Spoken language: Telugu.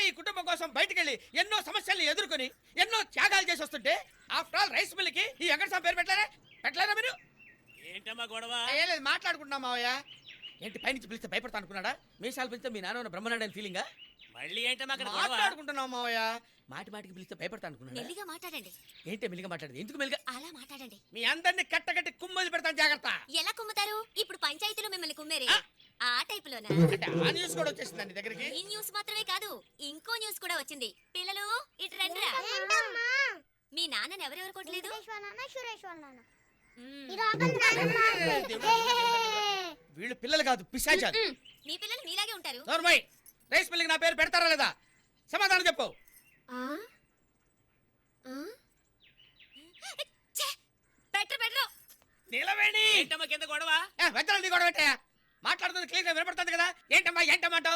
ఈ కుటుంబం కోసం బయటకెళ్ళి ఎన్నో సమస్యల్ని ఎదుర్కొని ఎన్నో త్యాగాలు చేసి వస్తుంటే ఆఫ్టర్ ఆల్ రైస్ మిల్కి ఈ వెంకటస్వామి పేరు పెట్టలేరా మీరు? ఏంటమ్మా గొడవ? ఏం లేదు, మాట్లాడుకుంటున్నాం మావయ్య. ఏంటి పైనుంచి పిలిస్తే భయపడతా అనుకున్నాడా? మీసాలు పిలిస్తే మీ నాన్న బ్రహ్మనాయుడు ఫీలింగా? మళ్ళీ ఏంటమ్మా అక్కడ గొడవ? మాట్లాడుకుంటున్నాం మావయ్య. మాటికి పిలిస్తే భయపడతా అనుకున్నాడా? మెల్లిగా మాట్లాడండి. ఏంటి మెల్లిగా మాట్లాడేది? ఎందుకు మెల్లిగా? అలా మాట్లాడండి. మీ అందరిని కట్టకట్టి కుమ్మలు పెడతాను, జాగ్రత్త. ఎలా కుమ్ముతారు? ఇప్పుడు పంచాయతీలో మిమ్మల్ని కుమ్మేరే ఆ టైపులోనా? అంటే ఆ న్యూస్ కూడా వచ్చేసిందండి దగ్గరికి. ఈ న్యూస్ మాత్రమే కాదు, ఇంకో న్యూస్ కూడా వచ్చింది. పిల్లలు ఇటు రండిరా. మీ నాన్నని ఎవరెవరు కొట్టలేదు? వీళ్ళు పిల్లలు కాదు, పిశాచాలు. మీ పిల్లలు మీలాగే ఉంటారు. నోర్మై, రైస్ మిల్కి నా పేరు పెడతారా లేదా? సమాధానం చెప్పు. పెట్టరు. నిలవేణి. ఏంటమ్మా కింద గొడవ? వెద్దలు నీ కూడా పెట్టా. మాట్లాడుతుంది క్లియర్ గా వినపడుతుంది కదా. ఏంటమ్మా ఏంటమ్మాటో?